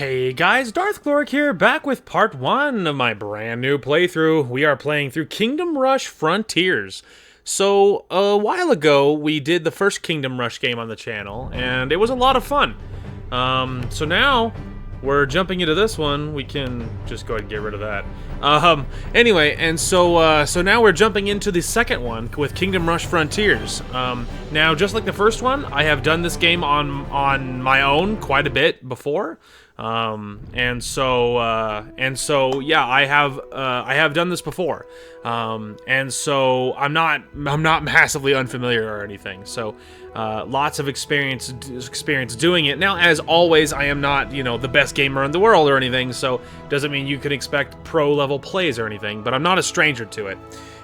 Hey guys, Darth Gloric here, back with part 1 of my brand new playthrough. We are playing through Kingdom Rush Frontiers. So, a while ago, we did the first Kingdom Rush game on the channel, and it was a lot of fun. So now, we're jumping into this one. We can just go ahead and get rid of that. Anyway, and so now we're jumping into the second one with Kingdom Rush Frontiers. Now, just like the first one, I have done this game on my own quite a bit before. And so yeah, I have done this before. And so I'm not massively unfamiliar or anything. So, lots of experience doing it. Now, as always, I am not, the best gamer in the world or anything, so doesn't mean you can expect pro-level plays or anything, but I'm not a stranger to it.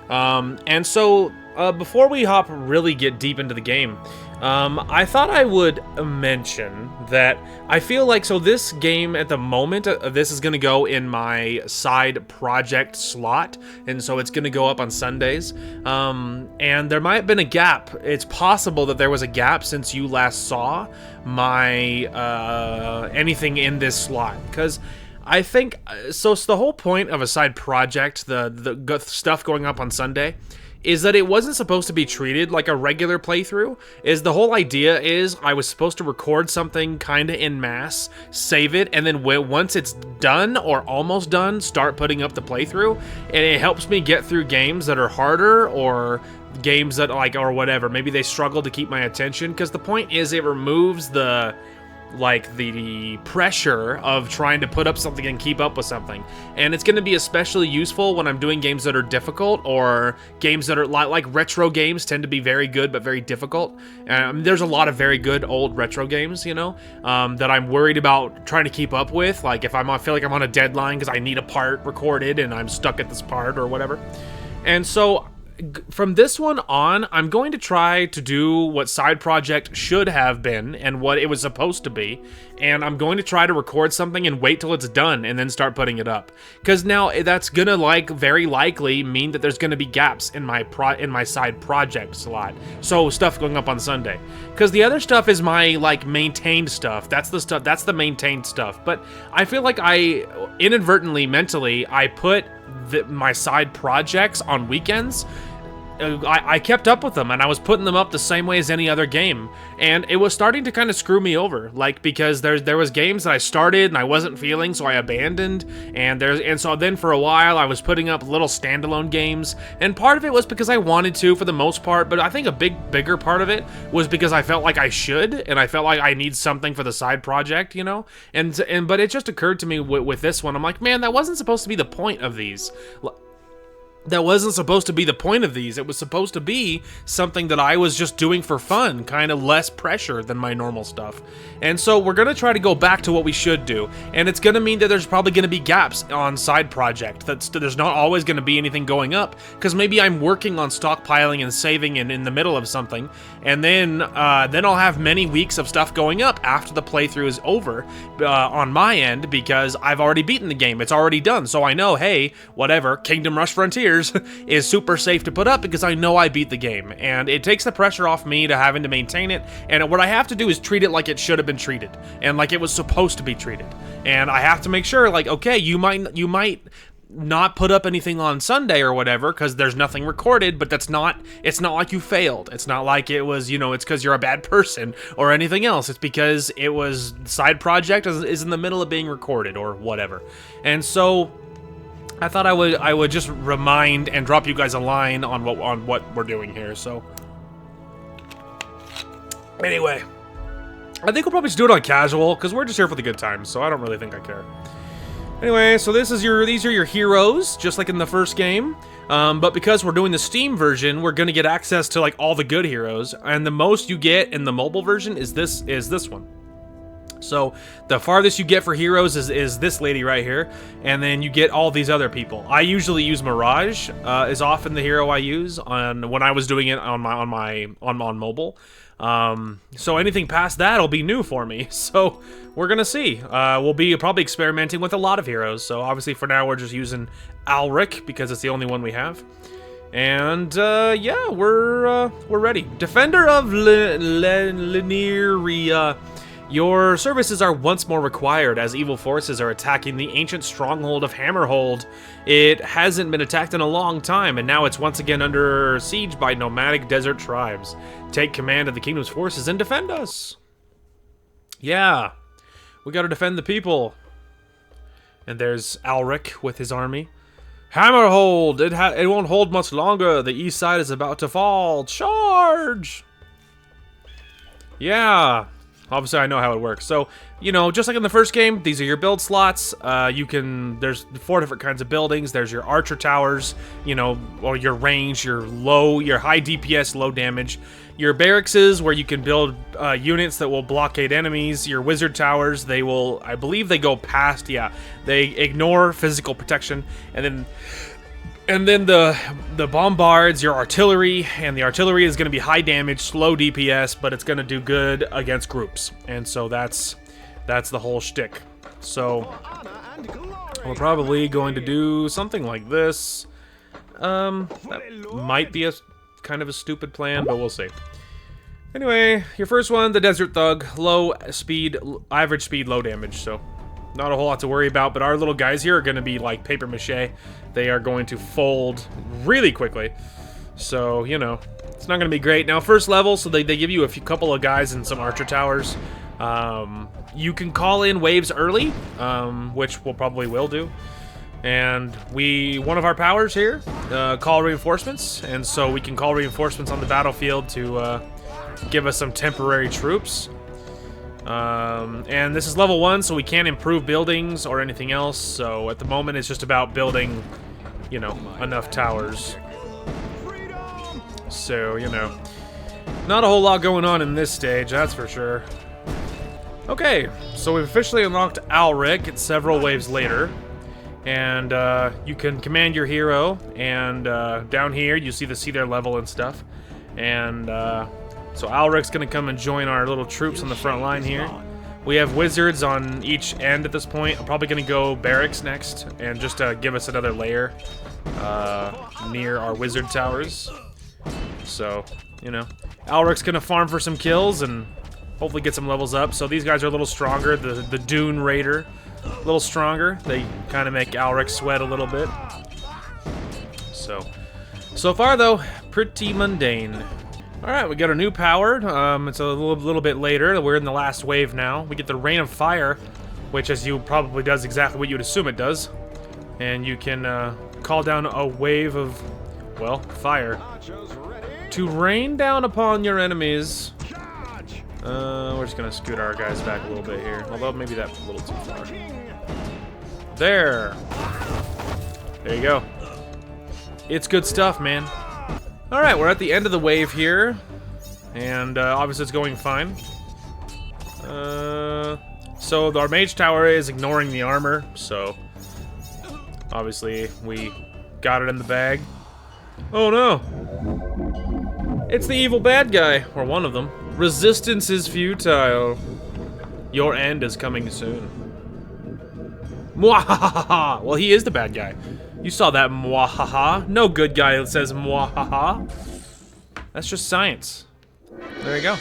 And so, before we really get deep into the game, I thought I would mention that I feel like, so this game at the moment, this is going to go in my side project slot, and so it's going to go up on Sundays, and there might have been a gap. It's possible that there was a gap since you last saw my, anything in this slot, because I think, so it's the whole point of a side project, the stuff going up on Sunday, is that it wasn't supposed to be treated like a regular playthrough. The whole idea is I was supposed to record something kind of en masse, save it, and then once it's done or almost done, start putting up the playthrough. And it helps me get through games that are harder, or games that or whatever. Maybe they struggle to keep my attention, because the point is it removes the pressure of trying to put up something and keep up with something. And it's going to be especially useful when I'm doing games that are difficult, or games that are like retro games tend to be very good but very difficult. There's a lot of very good old retro games, that I'm worried about trying to keep up with. Like if I feel like I'm on a deadline because I need a part recorded and I'm stuck at this part or whatever. And so from this one on, I'm going to try to do what side project should have been and what it was supposed to be, and I'm going to try to record something and wait till it's done and then start putting it up. Because now that's gonna very likely mean that there's gonna be gaps in my side project slot. So stuff going up on Sunday. Because the other stuff is my maintained stuff. That's the maintained stuff. But I feel like I inadvertently, mentally, I put my side projects on weekends. I kept up with them, and I was putting them up the same way as any other game, and it was starting to kind of screw me over, because there was games that I started and I wasn't feeling, so I abandoned, and so then for a while I was putting up little standalone games, and part of it was because I wanted to, for the most part, but I think a bigger part of it was because I felt like I should, and I felt like I need something for the side project, but it just occurred to me with this one, I'm like, man, that wasn't supposed to be the point of these. That wasn't supposed to be the point of these. It was supposed to be something that I was just doing for fun, kind of less pressure than my normal stuff. And so we're going to try to go back to what we should do. And it's going to mean that there's probably going to be gaps on side project. There's not always going to be anything going up, because maybe I'm working on stockpiling and saving in the middle of something. And then I'll have many weeks of stuff going up after the playthrough is over on my end, because I've already beaten the game. It's already done. So I know, hey, whatever, Kingdom Rush Frontiers is super safe to put up because I know I beat the game, and it takes the pressure off me to having to maintain it. And what I have to do is treat it like it should have been treated, and like it was supposed to be treated. And I have to make sure, okay, you might not put up anything on Sunday or whatever because there's nothing recorded, but it's not like you failed. It's not like it was, it's because you're a bad person or anything else. It's because it was side project is in the middle of being recorded or whatever. And so I thought I would just remind and drop you guys a line on what we're doing here. So anyway, I think we'll probably just do it on casual, because we're just here for the good times, so I don't really think I care. Anyway, so these are your heroes, just like in the first game. But because we're doing the Steam version, we're gonna get access to all the good heroes, and the most you get in the mobile version is this one. So the farthest you get for heroes is this lady right here, and then you get all these other people. I usually use Mirage, is often the hero I use when I was doing it on mobile. So anything past that will be new for me. So we're gonna see. We'll be probably experimenting with a lot of heroes. So obviously for now we're just using Alric because it's the only one we have. And yeah, we're ready. Defender of Lineria Your services are once more required as evil forces are attacking the ancient stronghold of Hammerhold. It hasn't been attacked in a long time, and now it's once again under siege by nomadic desert tribes. Take command of the kingdom's forces and defend us. Yeah, we gotta defend the people. And there's Alric with his army. Hammerhold! It won't hold much longer. The east side is about to fall. Charge! Yeah. Obviously, I know how it works. So, you know, just like in the first game, these are your build slots. There's 4 different kinds of buildings. There's your archer towers, you know, or your range, your high DPS, low damage. Your barrackses, where you can build units that will blockade enemies. Your wizard towers, they will, I believe they go past, yeah. They ignore physical protection. And then the bombards, your artillery, and the artillery is going to be high damage, slow DPS, but it's going to do good against groups. And so that's the whole shtick. So we're probably going to do something like this. That might be a kind of a stupid plan, but we'll see. Anyway, your first one, the Desert Thug, low speed, average speed, low damage, so not a whole lot to worry about, but our little guys here are going to be like paper mache. They are going to fold really quickly. So, you know, it's not going to be great. Now, first level, so they give you couple of guys and some archer towers. You can call in waves early, which we'll probably will do. And one of our powers here, call reinforcements. And so we can call reinforcements on the battlefield to give us some temporary troops. And this is level 1, so we can't improve buildings or anything else. So at the moment, it's just about building, you know, enough towers. So, you know, not a whole lot going on in this stage, that's for sure. Okay, so we've officially unlocked Alric. It's several waves later. And you can command your hero. And down here, you see their level and stuff. And so Alric's gonna come and join our little troops on the front line here. We have wizards on each end at this point. I'm probably gonna go barracks next, and just give us another layer near our wizard towers. So, you know, Alric's gonna farm for some kills and hopefully get some levels up. So these guys are a little stronger. The Dune Raider, a little stronger. They kind of make Alric sweat a little bit. So far though, pretty mundane. Alright, we got a new power. It's a little bit later. We're in the last wave now. We get the Rain of Fire, which as you probably does exactly what you'd assume it does. And you can call down a wave of, well, fire to rain down upon your enemies. We're just gonna scoot our guys back a little bit here. Although maybe that's a little too far. There you go. It's good stuff, man. Alright, we're at the end of the wave here, and obviously it's going fine. So our mage tower is ignoring the armor, so obviously we got it in the bag. Oh no! It's the evil bad guy, or one of them. Resistance is futile. Your end is coming soon. Mwahaha! Well, he is the bad guy. You saw that, mwahaha. No good guy that says mwahaha. That's just science. There you go.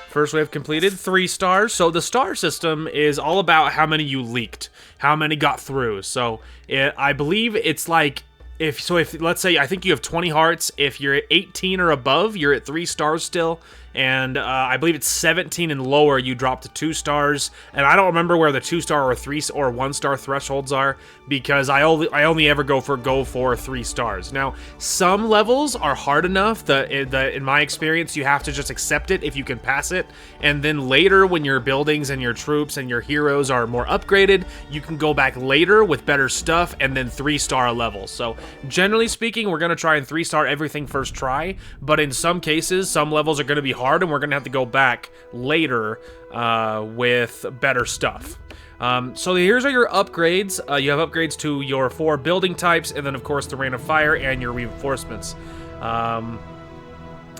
First wave completed, 3 stars. So the star system is all about how many you leaked, how many got through. So I believe it's like, if let's say, I think you have 20 hearts. If you're at 18 or above, you're at 3 stars still. And I believe it's 17 and lower, you drop to 2 stars. And I don't remember where the 2-star or 3 or 1-star thresholds are, because I only ever go for 3 stars. Now, some levels are hard enough that in my experience, you have to just accept it if you can pass it. And then later, when your buildings and your troops and your heroes are more upgraded, you can go back later with better stuff and then 3-star levels. So generally speaking, we're gonna try and 3-star everything first try. But in some cases, some levels are gonna be hard, and we're gonna have to go back later with better stuff. So here's your upgrades. You have upgrades to your 4 building types, and then of course the Rain of Fire and your reinforcements.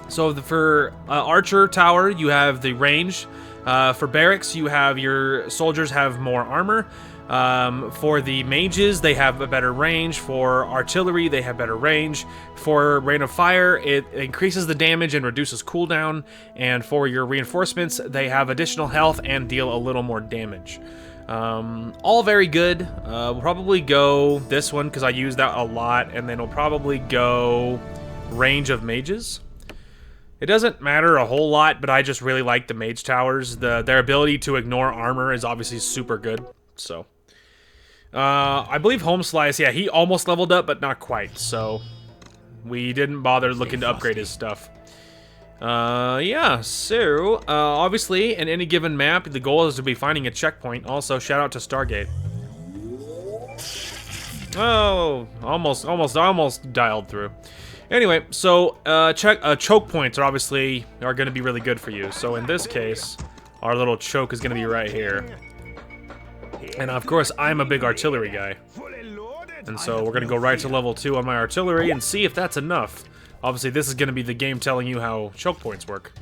So for Archer Tower, you have the range. For barracks, you have your soldiers have more armor. For the mages, they have a better range. For artillery, they have better range. For rain of fire, it increases the damage and reduces cooldown. And for your reinforcements, they have additional health and deal a little more damage. All very good. We'll probably go this one because I use that a lot, and then we'll probably go range of mages. It doesn't matter a whole lot, but I just really like the mage towers. Their ability to ignore armor is obviously super good. So, I believe Home Slice, yeah, he almost leveled up, but not quite. So, we didn't bother looking to upgrade his stuff. Yeah, so, obviously, in any given map, the goal is to be finding a checkpoint. Also, shout out to Stargate. Oh, almost dialed through. Anyway, so, choke points are obviously going to be really good for you. So, in this case, our little choke is going to be right here. And, of course, I'm a big artillery guy. And so, we're going to go right to level 2 on my artillery and see if that's enough. Obviously, this is going to be the game telling you how choke points work.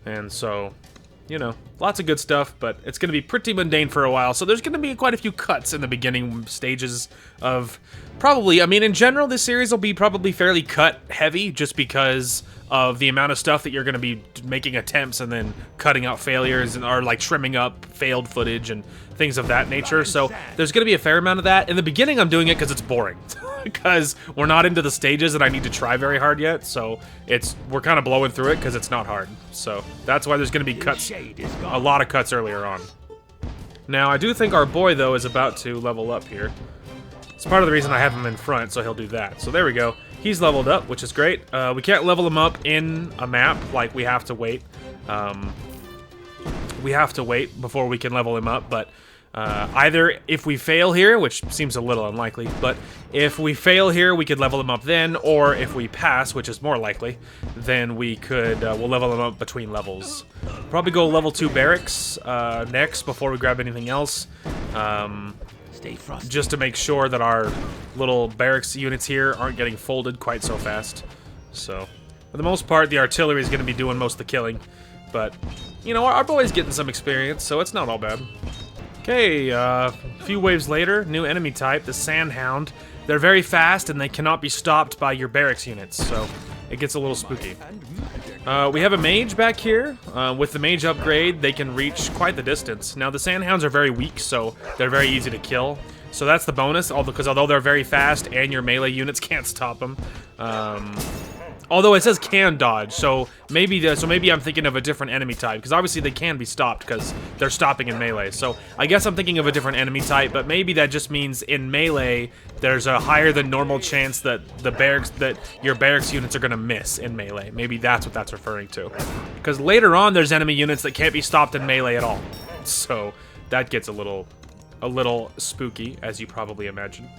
And so, you know, lots of good stuff, but it's going to be pretty mundane for a while. So there's going to be quite a few cuts in the beginning stages of probably, I mean, in general, this series will be probably fairly cut heavy just because of the amount of stuff that you're going to be making attempts and then cutting out failures and or like trimming up failed footage and things of that nature. So there's going to be a fair amount of that. In the beginning, I'm doing it because it's boring. Because we're not into the stages and I need to try very hard yet, so we're kind of blowing through it because it's not hard. So that's why there's going to be cuts, a lot of cuts earlier on. Now, I do think our boy, though, is about to level up here. It's part of the reason I have him in front, so he'll do that. So there we go. He's leveled up, which is great. We can't level him up in a map, like we have to wait. We have to wait before we can level him up, but either if we fail here, which seems a little unlikely, but if we fail here, we could level him up then, or if we pass, which is more likely, then we could, we'll level him up between levels. Probably go level 2 barracks next before we grab anything else. Just to make sure that our little barracks units here aren't getting folded quite so fast. So, for the most part, the artillery is going to be doing most of the killing, but, you know, our boy's getting some experience, so it's not all bad. Okay, a few waves later, new enemy type, the Sandhound. They're very fast and they cannot be stopped by your barracks units, so it gets a little spooky. We have a mage back here. With the mage upgrade, they can reach quite the distance. Now, the Sandhounds are very weak, so they're very easy to kill. So that's the bonus, because although they're very fast and your melee units can't stop them. Although it says can dodge, so maybe I'm thinking of a different enemy type, because obviously they can be stopped because they're stopping in melee. So I guess I'm thinking of a different enemy type, but maybe that just means in melee there's a higher than normal chance that your barracks units are gonna miss in melee. Maybe that's what that's referring to. Because later on there's enemy units that can't be stopped in melee at all. So that gets a little spooky, as you probably imagine.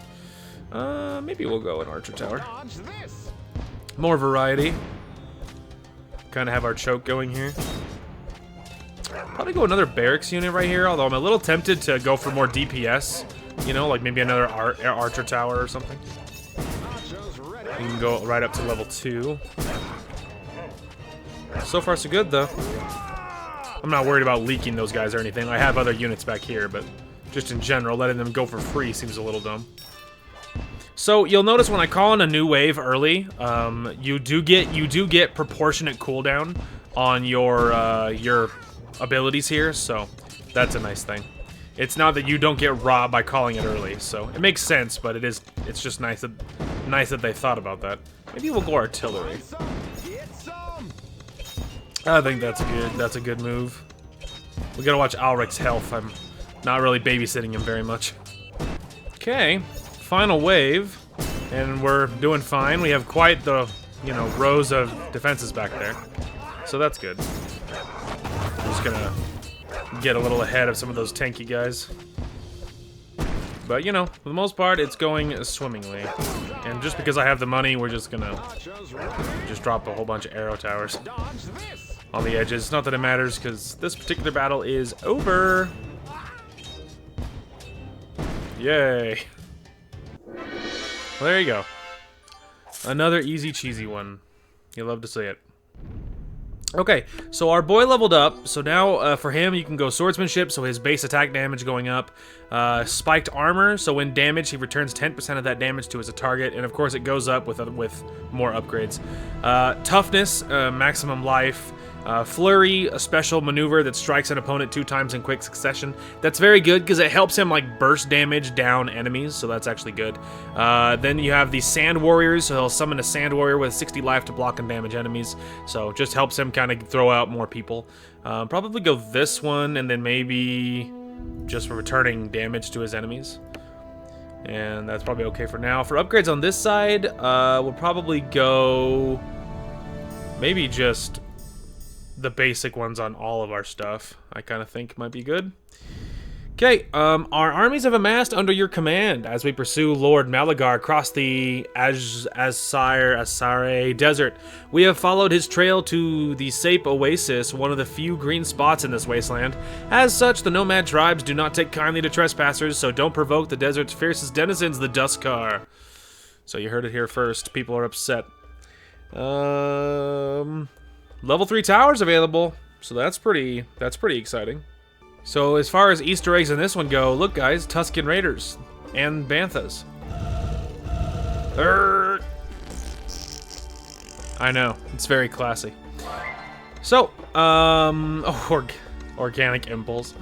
Maybe we'll go an archer tower. More variety. Kind of have our choke going here. Probably go another barracks unit right here, although I'm a little tempted to go for more DPS. You know, like maybe another archer tower or something. We can go right up to level 2. So far, so good, though. I'm not worried about leaking those guys or anything. I have other units back here, but just in general, letting them go for free seems a little dumb. So you'll notice when I call in a new wave early, you do get proportionate cooldown on your abilities here, so that's a nice thing. It's not that you don't get robbed by calling it early, so it makes sense, but it's just nice that they thought about that. Maybe we'll go artillery. I think that's a good move. We gotta watch Alric's health. I'm not really babysitting him very much. Okay. Final wave, and we're doing fine. We have quite the, you know, rows of defenses back there, so that's good. I'm just gonna get a little ahead of some of those tanky guys. But, you know, for the most part, it's going swimmingly. And just because I have the money, we're just gonna just drop a whole bunch of arrow towers on the edges. Not that it matters, because this particular battle is over. Yay. Well, there you go. Another easy cheesy one. You love to see it. Okay, so our boy leveled up. So now for him, you can go swordsmanship, so his base attack damage going up. Spiked armor, so when damaged, he returns 10% of that damage to his target, and of course it goes up with more upgrades. Toughness, maximum life. Flurry, a special maneuver that strikes an opponent 2 times in quick succession. That's very good because it helps him like burst damage down enemies, so that's actually good. Then you have the Sand Warriors, so he'll summon a Sand Warrior with 60 life to block and damage enemies, so just helps him kind of throw out more people. Probably go this one, and then maybe just returning damage to his enemies. And that's probably okay for now. For upgrades on this side, we'll probably go maybe just the basic ones on all of our stuff. I kind of think might be good. Okay, our armies have amassed under your command as we pursue Lord Malagar across the Asare Desert. We have followed his trail to the Sape Oasis, one of the few green spots in this wasteland. As such, the nomad tribes do not take kindly to trespassers, so don't provoke the desert's fiercest denizens, the Duskar. So you heard it here first. People are upset. Level 3 towers available, so that's pretty exciting. So as far as Easter eggs in this one go, look guys, Tusken Raiders and Banthas. I know, it's very classy. So, organic impulse.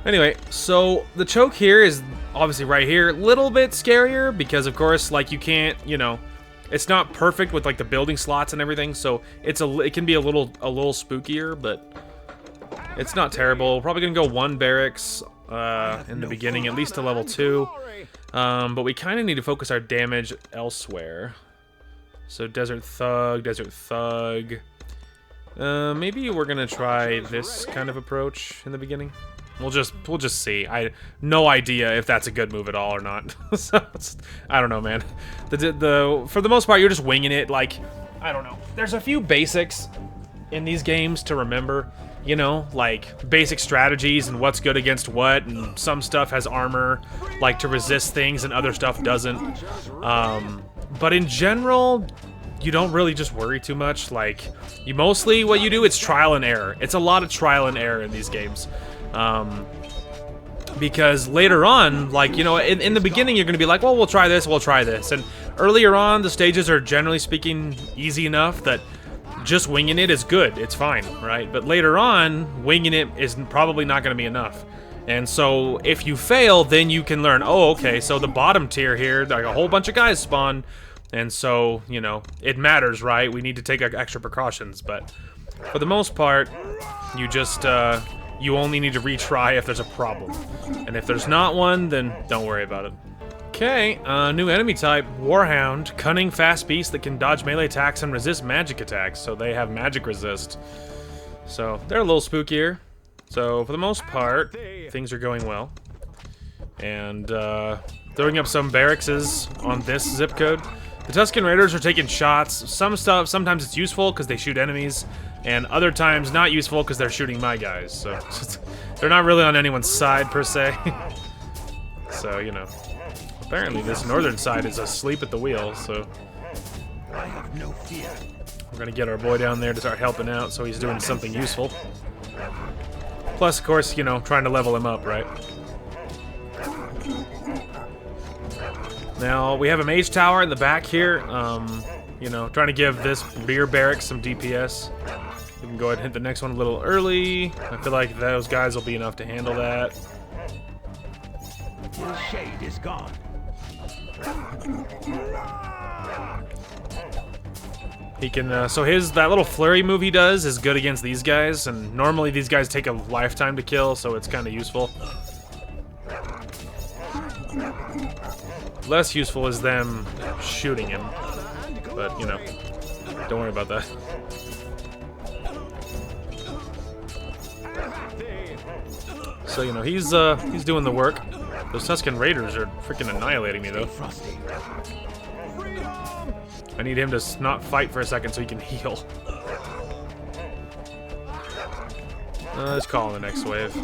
Anyway, so the choke here is obviously right here, a little bit scarier because of course, like you can't, you know, it's not perfect with like the building slots and everything, so it can be a little spookier, but it's not terrible. Probably gonna go 1 barracks in the beginning, at least to level 2. But we kind of need to focus our damage elsewhere. So Desert Thug. Maybe we're gonna try this kind of approach in the beginning. We'll just see. No idea if that's a good move at all or not. So I don't know, man. For the most part, you're just winging it. Like, I don't know. There's a few basics in these games to remember. You know, like basic strategies and what's good against what, and some stuff has armor, like to resist things, and other stuff doesn't. But in general, you don't really just worry too much. Like, mostly what you do, it's trial and error. It's a lot of trial and error in these games. Because later on, like, you know, in the beginning, you're going to be like, well, we'll try this. And earlier on, the stages are generally speaking easy enough that just winging it is good. It's fine, right? But later on, winging it is probably not going to be enough. And so if you fail, then you can learn, oh, okay, so the bottom tier here, like a whole bunch of guys spawn. And so, you know, it matters, right? We need to take extra precautions. But for the most part, you just, you only need to retry if there's a problem. And if there's not one, then don't worry about it. Okay, new enemy type, Warhound. Cunning, fast beast that can dodge melee attacks and resist magic attacks. So they have magic resist. So they're a little spookier. So for the most part, things are going well. And throwing up some barracks on this zip code. The Tusken Raiders are taking shots. Sometimes it's useful because they shoot enemies. And other times not useful because they're shooting my guys. So they're not really on anyone's side per se. So, you know. Apparently this northern side is asleep at the wheel, so I have no fear. We're gonna get our boy down there to start helping out so he's doing something useful. Plus, of course, you know, trying to level him up, right? Now, we have a mage tower in the back here. You know, trying to give this rear barracks some DPS. We can go ahead and hit the next one a little early. I feel like those guys will be enough to handle that. His shade is gone. He can, so that little flurry move he does is good against these guys, and normally these guys take a lifetime to kill, so it's kind of useful. Less useful is them shooting him, but, you know, don't worry about that. So, you know, he's doing the work. Those Tusken Raiders are freaking annihilating me, though. I need him to not fight for a second so he can heal. Let's call on the next wave.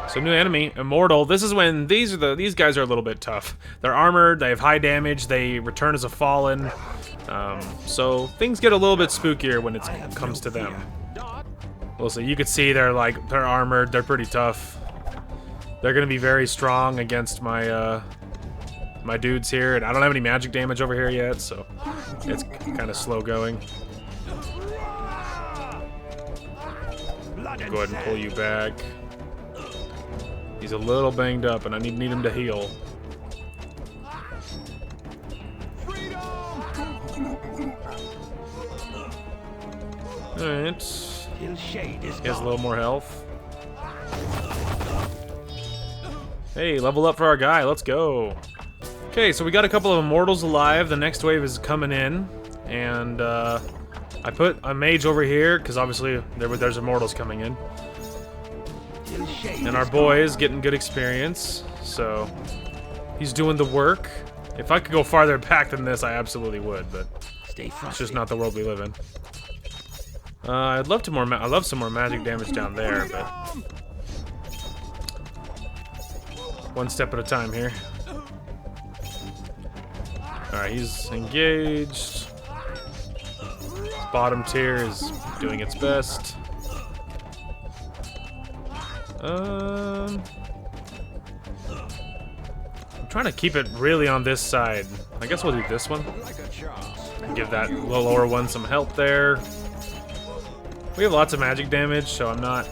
So new enemy, Immortal. This is when these guys are a little bit tough. They're armored, they have high damage, they return as a fallen. So things get a little bit spookier when it comes to them. We'll see. You could see they're armored. They're pretty tough. They're gonna be very strong against my my dudes here, and I don't have any magic damage over here yet, so it's kind of slow going. Go ahead and pull you back. He's a little banged up, and I need him to heal. Alright. He has a little more health. Hey, level up for our guy. Let's go. Okay, so we got a couple of immortals alive. The next wave is coming in. And I put a mage over here, because obviously there's immortals coming in. And our boy is getting good experience. So he's doing the work. If I could go farther back than this, I absolutely would. But it's just not the world we live in. I'd love to I love some more magic damage down there, but one step at a time here. Alright, he's engaged. His bottom tier is doing its best. I'm trying to keep it really on this side. I guess we'll do this one. Give that lower one some help there. We have lots of magic damage, so I'm not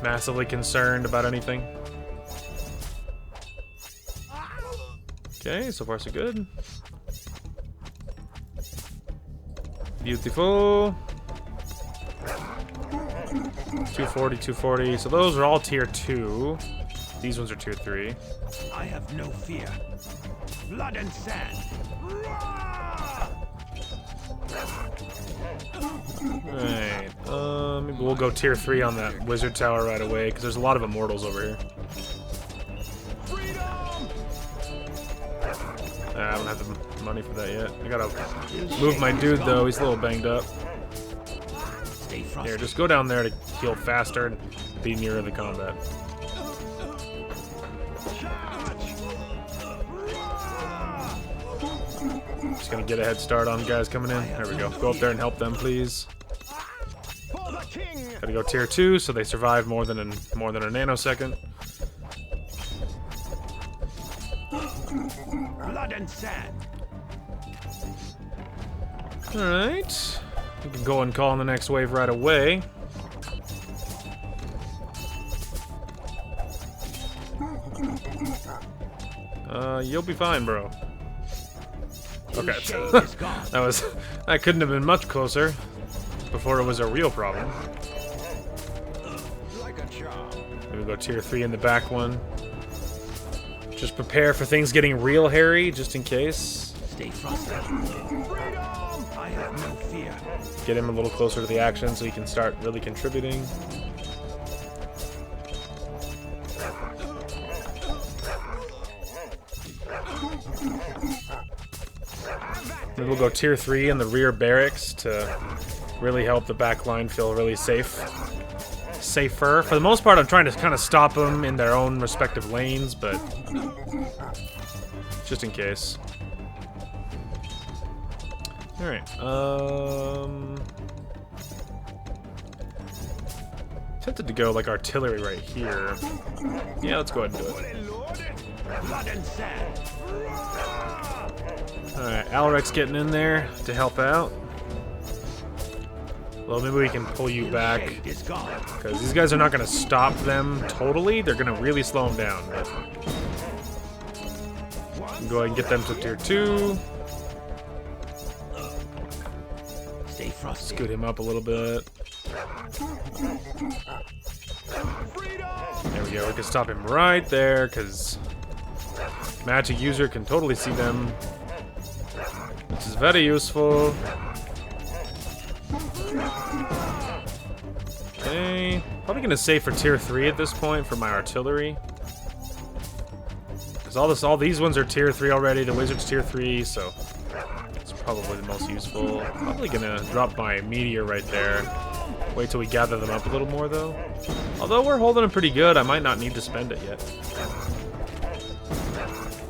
massively concerned about anything. Okay, so far so good. Beautiful. 240, 240. So those are all tier 2. These ones are tier 3. I have no fear. Blood and sand. Alright, maybe we'll go tier 3 on that wizard tower right away, because there's a lot of immortals over here. I don't have the money for that yet. I gotta move my dude though, he's a little banged up. Here, just go down there to heal faster and be nearer the combat. Just gonna get a head start on guys coming in. There we go. Go up there and help them, please. Gotta go tier 2, so they survive more than a nanosecond. Blood and sand. All right, we can go and call on the next wave right away. You'll be fine, bro. Okay, that couldn't have been much closer before it was a real problem. Maybe go tier 3 in the back one. Just prepare for things getting real hairy, just in case. Stay frosty. I have no fear. Get him a little closer to the action so he can start really contributing. Maybe we'll go tier 3 in the rear barracks to really help the back line feel really safer. For the most part, I'm trying to kind of stop them in their own respective lanes, but just in case. All right. Tempted to go like artillery right here. Yeah, let's go ahead and do it. All right, Alrec's getting in there to help out. Well, maybe we can pull you back, because these guys are not going to stop them totally. They're going to really slow them down. But go ahead and get them to tier 2. Scoot him up a little bit. There we go. We can stop him right there, because magic user can totally see them, which is very useful. Okay, probably gonna save for tier 3 at this point for my artillery, because all these ones are tier 3 already. The wizard's tier 3, so it's probably the most useful. Probably gonna drop my meteor right there. Wait till we gather them up a little more though. Although we're holding them pretty good, I might not need to spend it yet.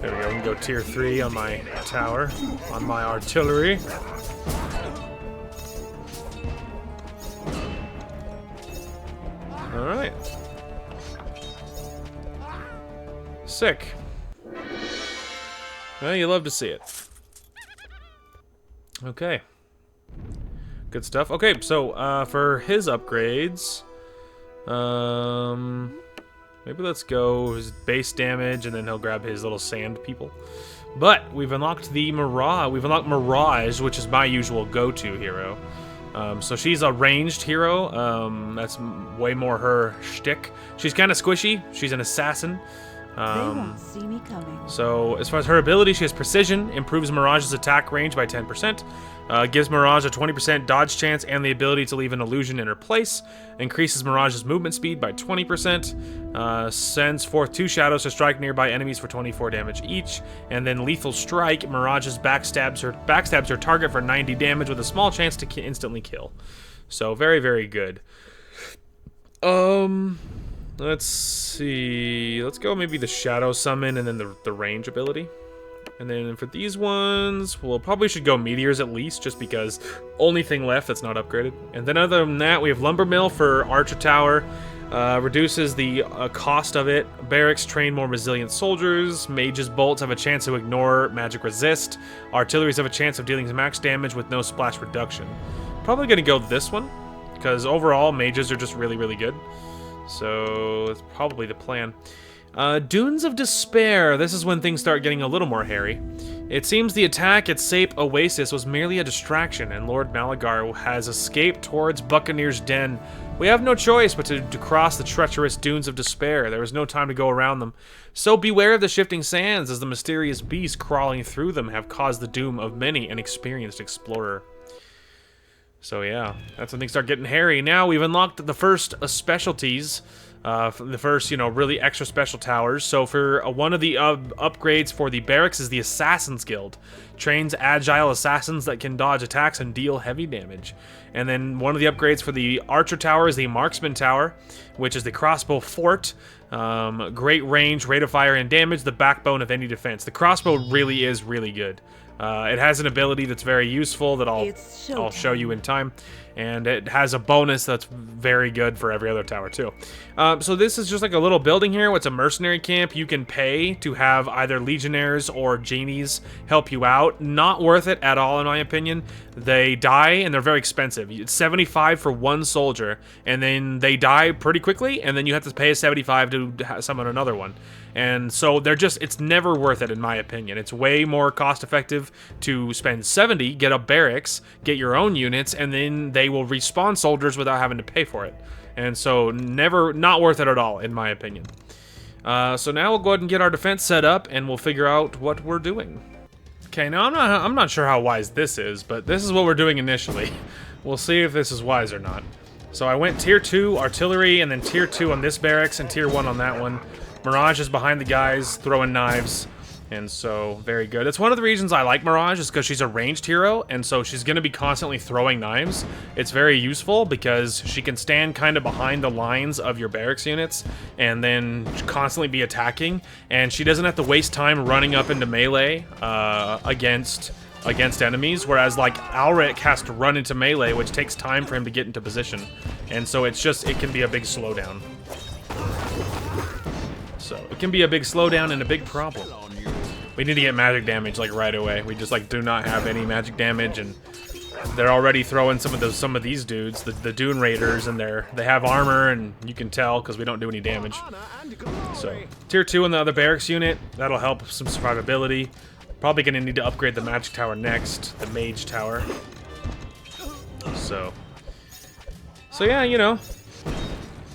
There we go. We can go tier 3 on my tower, on my artillery. Sick. Well, you love to see it. Okay. Good stuff. Okay, so for his upgrades, maybe let's go his base damage, and then he'll grab his little sand people. But we've unlocked the Mirage. We've unlocked Mirage, which is my usual go-to hero. So she's a ranged hero. That's way more her shtick. She's kind of squishy. She's an assassin. They won't see me coming. So as far as her ability, she has precision, improves Mirage's attack range by 10%, gives Mirage a 20% dodge chance and the ability to leave an illusion in her place, increases Mirage's movement speed by 20%, sends forth 2 shadows to strike nearby enemies for 24 damage each, and then lethal strike, Mirage's backstabs her target for 90 damage with a small chance to instantly kill. So very, very good. Let's see. Let's go maybe the Shadow Summon and then the range ability. And then for these ones, we'll probably should go Meteors at least, just because only thing left that's not upgraded. And then other than that, we have Lumber Mill for Archer Tower. Reduces the cost of it. Barracks train more resilient soldiers. Mage's bolts have a chance to ignore magic resist. Artilleries have a chance of dealing max damage with no splash reduction. Probably going to go this one, because overall, mages are just really, really good. So, that's probably the plan. Dunes of Despair. This is when things start getting a little more hairy. It seems the attack at Sape Oasis was merely a distraction, and Lord Malagar has escaped towards Buccaneer's Den. We have no choice but to cross the treacherous Dunes of Despair. There is no time to go around them. So beware of the shifting sands, as the mysterious beasts crawling through them have caused the doom of many an experienced explorer. So yeah, that's when things start getting hairy. Now we've unlocked the first specialties, the first, really extra special towers. So for one of the upgrades for the barracks is the Assassin's Guild. Trains agile assassins that can dodge attacks and deal heavy damage. And then one of the upgrades for the Archer Tower is the Marksman Tower, which is the crossbow fort. Great range, rate of fire, and damage, the backbone of any defense. The crossbow really is really good. It has an ability that's very useful that I'll show you in time, and it has a bonus that's very good for every other tower too. So this is just like a little building here. It's a mercenary camp. You can pay to have either legionnaires or genies help you out. Not worth it at all in my opinion. They die and they're very expensive. It's 75 for one soldier, and then they die pretty quickly, and then you have to pay a 75 to summon another one. And so it's never worth it in my opinion. It's way more cost effective to spend 70, get a barracks, get your own units, and then they will respawn soldiers without having to pay for it. And so not worth it at all in my opinion. So now we'll go ahead and get our defense set up, and we'll figure out what we're doing. Okay, now I'm not sure how wise this is, but this is what we're doing initially. We'll see if this is wise or not. So I went tier 2 artillery, and then tier 2 on this barracks, and tier 1 on that one. Mirage is behind the guys, throwing knives, and so, very good. It's one of the reasons I like Mirage, is because she's a ranged hero, and so she's going to be constantly throwing knives. It's very useful, because she can stand kind of behind the lines of your barracks units, and then constantly be attacking, and she doesn't have to waste time running up into melee against enemies, whereas, like, Alric has to run into melee, which takes time for him to get into position, and so it can be a big slowdown. So, it can be a big slowdown and a big problem. We need to get magic damage, like, right away. We just, like, do not have any magic damage, and they're already throwing some of these dudes, the Dune Raiders, and they have armor, and you can tell, because we don't do any damage. So, tier 2 in the other barracks unit, that'll help some survivability. Probably gonna need to upgrade the magic tower next, the mage tower. So yeah,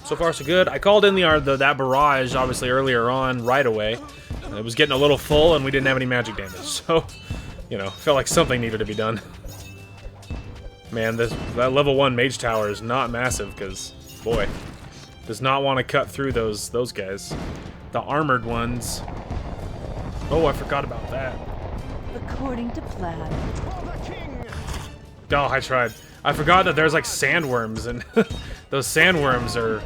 so far so good. I called in that barrage, obviously, earlier on, right away. It was getting a little full, and we didn't have any magic damage, so, felt like something needed to be done. Man, that level 1 mage tower is not massive, because, boy, does not want to cut through those guys. The armored ones. Oh, I forgot about that. According to plan. Oh, I tried. I forgot that there's like sandworms, and those sandworms are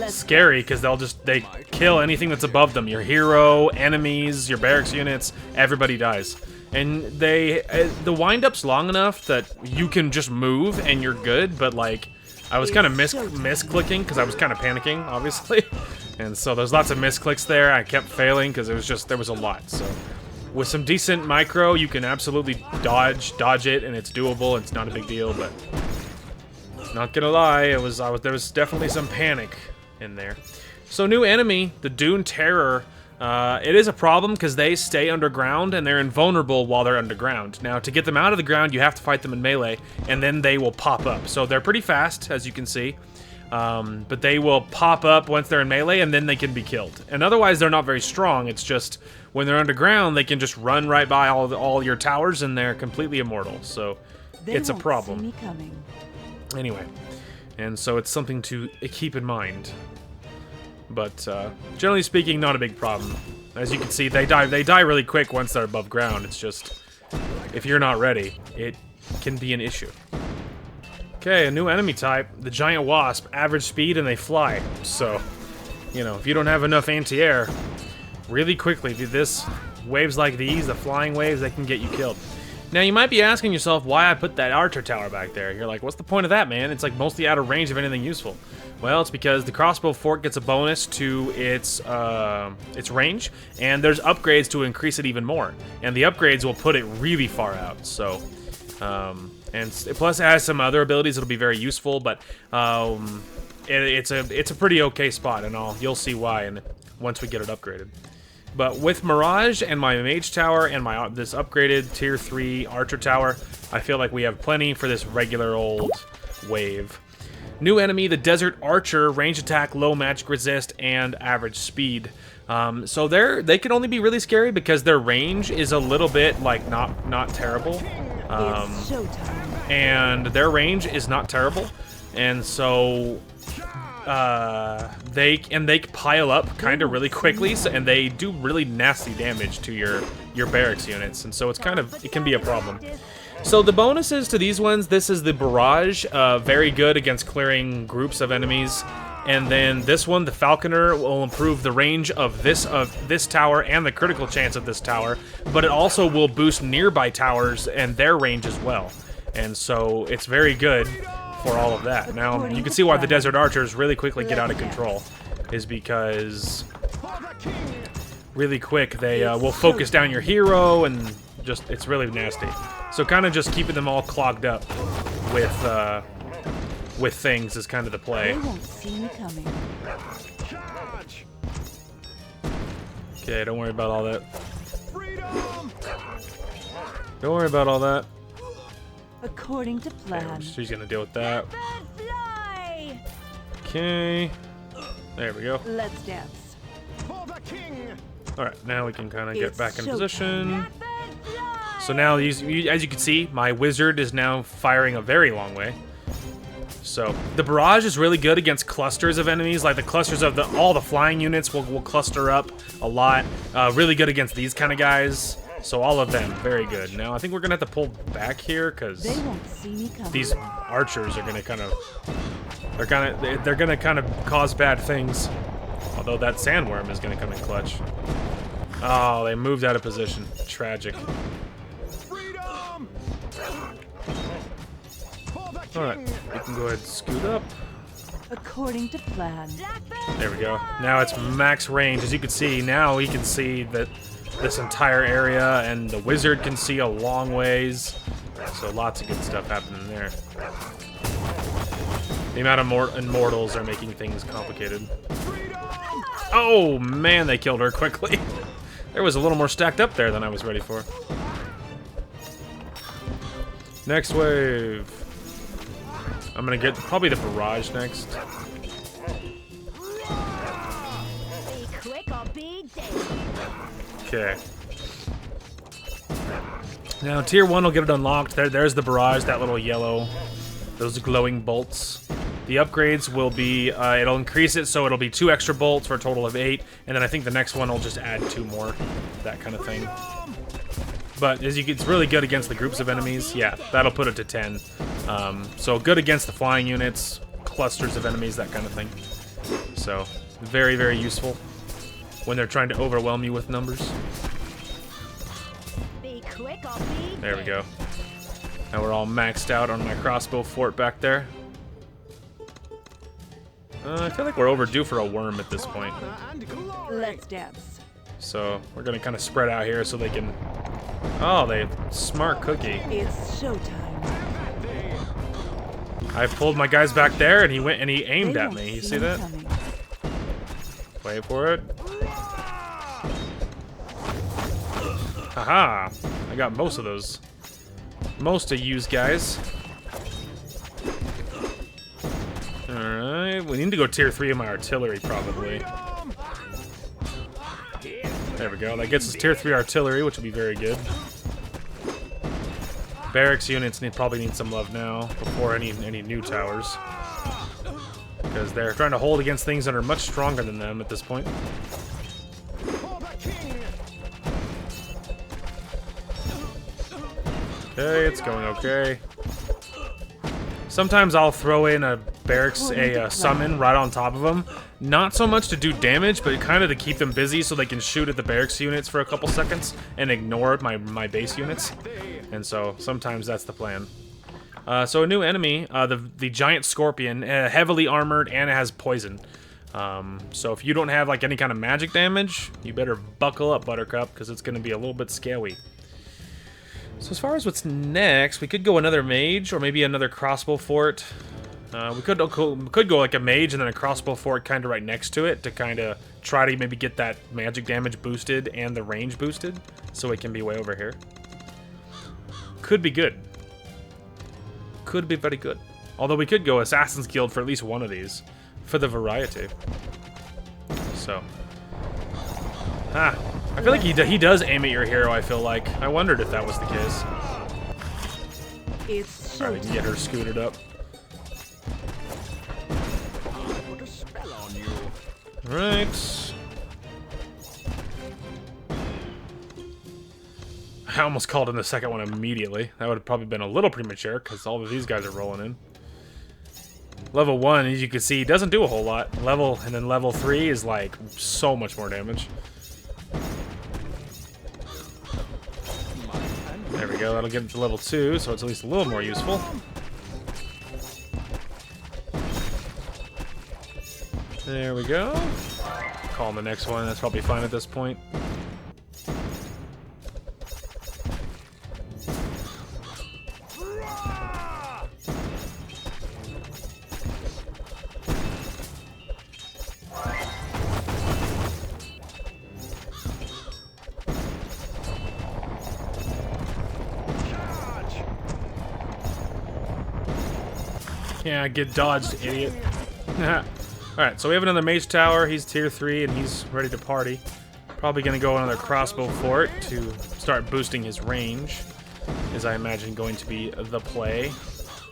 scary because they kill anything that's above them. Your hero, enemies, your barracks units, everybody dies. And the wind-up's long enough that you can just move and you're good, but like I was kind of misclicking because I was kind of panicking, obviously. And so there's lots of misclicks there. I kept failing because there was a lot. So with some decent micro, you can absolutely dodge it, and it's doable. It's not a big deal, but not gonna lie, there was definitely some panic in there. So new enemy, the Dune Terror. It is a problem because they stay underground and they're invulnerable while they're underground. Now, to get them out of the ground, you have to fight them in melee, and then they will pop up. So they're pretty fast, as you can see, but they will pop up once they're in melee, and then they can be killed. And otherwise, they're not very strong. It's just when they're underground, they can just run right by all your towers, and they're completely immortal. So it's a problem. See me coming. Anyway, and so it's something to keep in mind. But generally speaking, not a big problem. As you can see, they die really quick once they're above ground. It's just, if you're not ready, it can be an issue. Okay, a new enemy type, the Giant Wasp, average speed, and they fly. So, you know, if you don't have enough anti-air, really quickly, waves like these, the flying waves, they can get you killed. Now, you might be asking yourself why I put that archer tower back there. You're like, what's the point of that, man? It's like mostly out of range of anything useful. Well, it's because the crossbow fort gets a bonus to its range, and there's upgrades to increase it even more. And the upgrades will put it really far out. So, and plus it has some other abilities that'll be very useful. But it's a pretty okay spot, and you'll see why once we get it upgraded. But with Mirage and my Mage Tower and this upgraded Tier 3 Archer Tower, I feel like we have plenty for this regular old wave. New enemy, the Desert Archer, range attack, low magic resist, and average speed. So they can only be really scary because their range is a little bit, like, not terrible. It's showtime. And their range is not terrible. And so they pile up kind of really quickly, and they do really nasty damage to your barracks units, and so it can be a problem. So the bonuses to these ones, this is the Barrage, very good against clearing groups of enemies, and then this one, the Falconer, will improve the range of this tower and the critical chance of this tower, but it also will boost nearby towers and their range as well, and so it's very good for all of that. Now, you can see why the Desert Archers really quickly get out of control, is because really quick they will focus down your hero, and just it's really nasty. So kind of just keeping them all clogged up with things is kind of the play. They won't see me coming. Okay, don't worry about all that. Freedom! Don't worry about all that. According to Okay, plan. she's gonna deal with that. Fly! Okay. There we go. Let's dance. For the king! Alright, now we can kind of get It's back in showtime. position. So now, as you can see, my wizard is now firing a very long way. So the Barrage is really good against clusters of enemies, like the clusters of all the flying units will cluster up a lot. Really good against these kind of guys. So all of them, very good. Now I think we're gonna have to pull back here because They won't see me coming. these archers are gonna they're gonna kind of cause bad things. Although that sandworm is gonna come in clutch. Oh, they moved out of position. Tragic. Freedom! For the king! Alright, we can go ahead and scoot up. According to plan. There we go. Now it's max range. As you can see, now he can see that this entire area, and the wizard can see a long ways. So lots of good stuff happening there. The amount of immortals are making things complicated. Oh man, they killed her quickly. There was a little more stacked up there than I was ready for. Next wave. I'm gonna get probably the Barrage next. Be quick or be dead. Okay. Now tier 1 will get it unlocked. There's the Barrage, that little yellow, those glowing bolts. The upgrades will be, it'll increase it so it'll be 2 extra bolts for a total of 8, and then I think the next one will just add 2 more, that kind of thing. But it's really good against the groups of enemies. Yeah, that'll put it to 10. So good against the flying units, clusters of enemies, that kind of thing. So very, very useful when they're trying to overwhelm you with numbers. Be quick or be There we go. Now we're all maxed out on my crossbow fort back there. I feel like we're overdue for a worm at this point. And glory. Let's dance. So we're gonna kind of spread out here so they can. Oh, they smart cookie. It's showtime. I pulled my guys back there, and he went and he They aimed at won't me. You see see that? coming. Wait for it. Haha! I got most of those. Most of yous guys. Alright, we need to go tier 3 of my artillery, probably. There we go. That gets us tier 3 artillery, which will be very good. Barracks units probably need some love now, before any new towers. Because they're trying to hold against things that are much stronger than them at this point. For the king. Okay, it's going okay. Sometimes I'll throw in a barracks, a summon right on top of them. Not so much to do damage, but kind of to keep them busy so they can shoot at the barracks units for a couple seconds and ignore my base units. And so sometimes that's the plan. So a new enemy, the giant scorpion, heavily armored and it has poison. So if you don't have like any kind of magic damage, you better buckle up, Buttercup, because it's going to be a little bit scary. So as far as what's next, we could go another mage or maybe another crossbow fort. We could go like a mage and then a crossbow fort kind of right next to it to kind of try to maybe get that magic damage boosted and the range boosted so it can be way over here. Could be good. Could be very good. Although we could go Assassin's Guild for at least one of these for the variety. So. I feel like he does aim at your hero, I feel like. I wondered if that was the case. It's Alright, we can get her showtime. scooted up. Put a spell on you. Right. I almost called in the second one immediately. That would have probably been a little premature, because all of these guys are rolling in. Level 1, as you can see, doesn't do a whole lot. And then level 3 is like so much more damage. There we go, that'll get it to level 2, so it's at least a little more useful. There we go. Call the next one, that's probably fine at this point. Yeah, get dodged, idiot. Alright, so we have another mage tower. He's tier 3 and he's ready to party. Probably gonna go another crossbow fort to start boosting his range. Is I imagine going to be the play.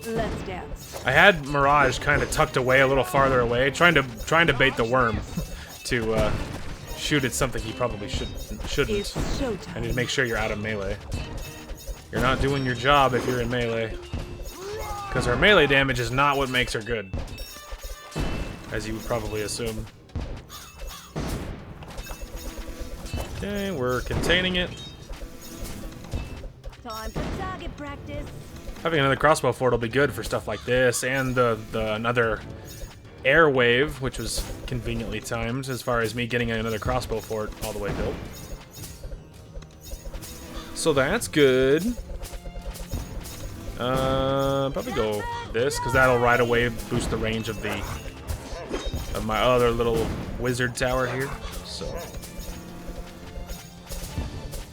Let's dance. I had Mirage kind of tucked away a little farther away, trying to bait the worm to shoot at something he probably shouldn't. It's I need showtime. to make sure you're out of melee. You're not doing your job if you're in melee. Because her melee damage is not what makes her good. As you would probably assume. Okay, we're containing it. Time for target practice. Having another crossbow fort will be good for stuff like this, and another air wave, which was conveniently timed as far as me getting another crossbow fort all the way built. So that's good. Probably go this, because that'll right away boost the range of my other little wizard tower here. So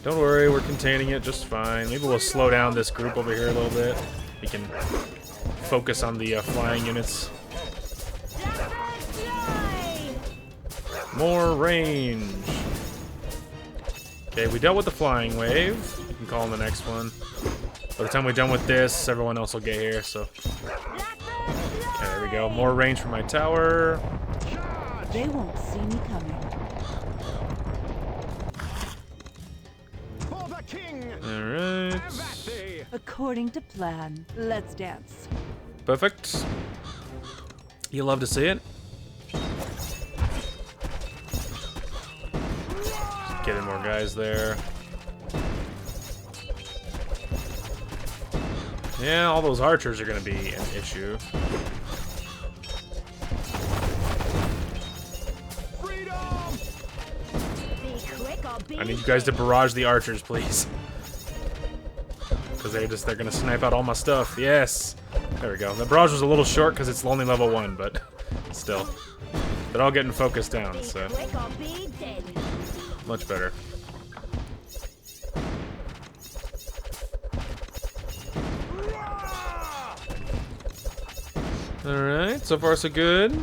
don't worry, we're containing it just fine. Maybe we'll slow down this group over here a little bit. We can focus on the flying units. Fly! More range. Okay, we dealt with the flying wave. We can call on the next one. By the time we're done with this, everyone else will get here, so. Okay, there we go. More range for my tower. They won't see me coming. For the king. Alright. Have at thee. According to plan. Let's dance. Perfect. You love to see it. Just getting more guys there. Yeah, all those archers are going to be an issue. I need you guys to barrage the archers, please. Because they're gonna snipe out all my stuff. Yes! There we go. The barrage was a little short because it's only level 1, but still. They're all getting focused down, so much better. Alright, so far so good.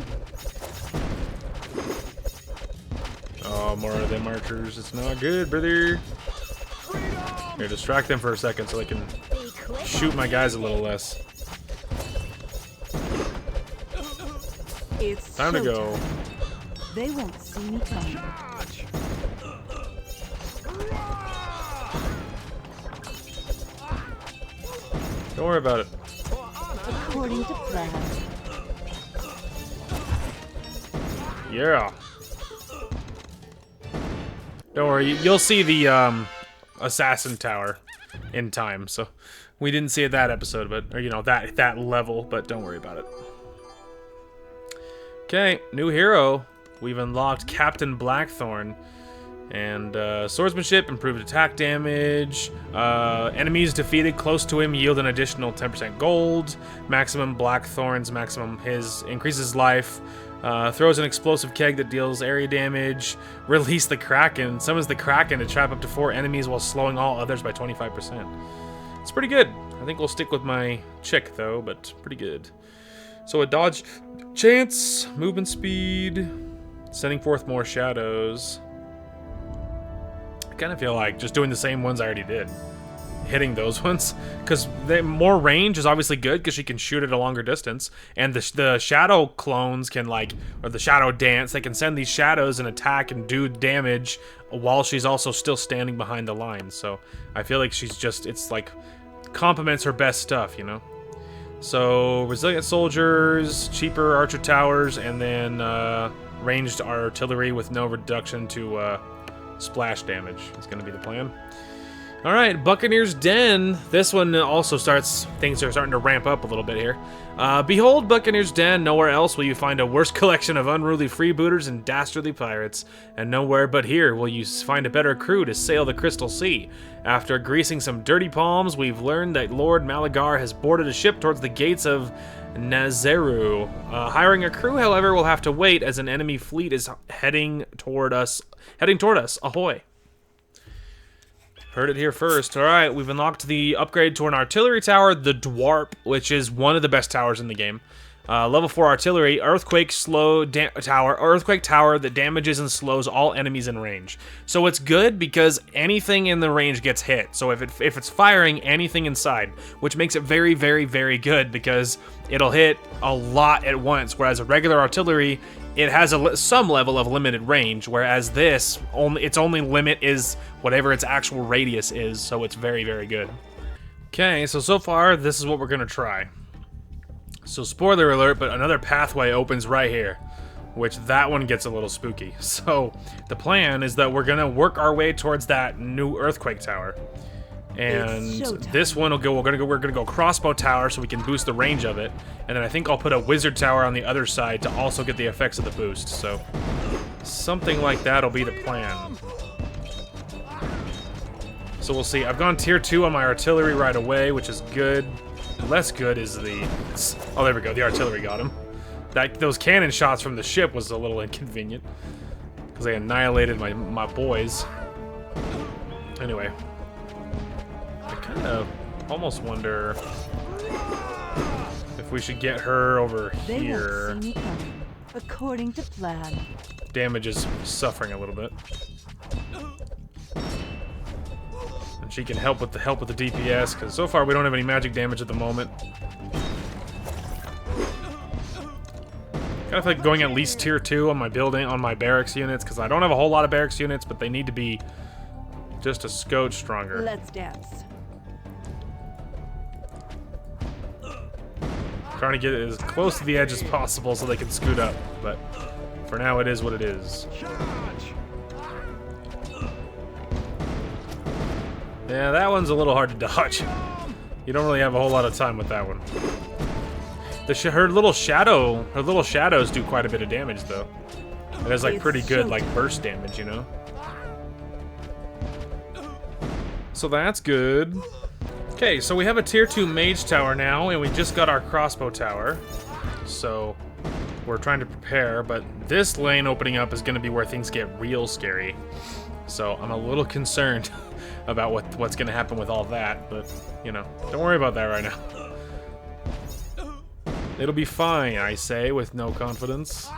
Oh, more of them archers. It's not good, brother. Here, distract them for a second so they can shoot my guys a little less. It's Time to go. showtime. They won't see me coming. Don't worry about it. According to plan. Yeah. Don't worry, you'll see the assassin tower in time. So we didn't see it that episode, but or, you know, that level, but don't worry about it. Okay, new hero. We've unlocked Captain Blackthorn. And swordsmanship, improved attack damage. Enemies defeated close to him yield an additional 10% gold. Maximum Blackthorn's maximum increases life. Throws an explosive keg that deals area damage. Release the Kraken. Summons the Kraken to trap up to 4 enemies while slowing all others by 25%. It's pretty good. I think we'll stick with my chick though, but pretty good. So a dodge chance, movement speed, sending forth more shadows. I kind of feel like just doing the same ones I already did. Hitting those ones. Because more range is obviously good because she can shoot at a longer distance. And the shadow clones can or the shadow dance, they can send these shadows and attack and do damage while she's also still standing behind the line. So I feel like she's just, it's like, complements her best stuff, you know? So, resilient soldiers, cheaper archer towers, and then ranged artillery with no reduction to splash damage is going to be the plan. Alright, Buccaneer's Den. This one also things are starting to ramp up a little bit here. Behold Buccaneer's Den, nowhere else will you find a worse collection of unruly freebooters and dastardly pirates, and nowhere but here will you find a better crew to sail the Crystal Sea. After greasing some dirty palms, we've learned that Lord Malagar has boarded a ship towards the gates of Nazeru. Hiring a crew, however, will have to wait as an enemy fleet is heading toward us. Ahoy! Heard it here first. Alright, we've unlocked the upgrade to an artillery tower, the Dwarp, which is one of the best towers in the game. Level 4 artillery, earthquake tower that damages and slows all enemies in range. So it's good because anything in the range gets hit. So if it's firing anything inside, which makes it very, very, very good because it'll hit a lot at once, whereas a regular artillery, it has some level of limited range, whereas this, its only limit is whatever its actual radius is, so it's very, very good. Okay, so far, this is what we're going to try. So spoiler alert, but another pathway opens right here, which that one gets a little spooky. So the plan is that we're going to work our way towards that new earthquake tower. And this one we're gonna go crossbow tower so we can boost the range of it, and then I think I'll put a wizard tower on the other side to also get the effects of the boost. So something like that'll be the plan. So we'll see. I've gone tier 2 on my artillery right away, which is good. Less good is oh, there we go. The artillery got him. Those cannon shots from the ship was a little inconvenient because they annihilated my boys. Anyway. I kind of almost wonder if we should get her over here. They won't see me coming. According to plan. Damage is suffering a little bit. And she can help with the DPS, because so far we don't have any magic damage at the moment. Kind of like going at least tier 2 on my barracks units, because I don't have a whole lot of barracks units, but they need to be just a scotch stronger. Let's dance. Trying to get it as close to the edge as possible so they can scoot up, but for now it is what it is. Yeah, that one's a little hard to dodge. You don't really have a whole lot of time with that one. Her little shadows do quite a bit of damage though. It has like pretty good like burst damage, you know. So that's good. Okay, so we have a tier 2 mage tower now, and we just got our crossbow tower. So we're trying to prepare, but this lane opening up is going to be where things get real scary. So I'm a little concerned about what's going to happen with all that, but, you know, don't worry about that right now. It'll be fine, I say, with no confidence.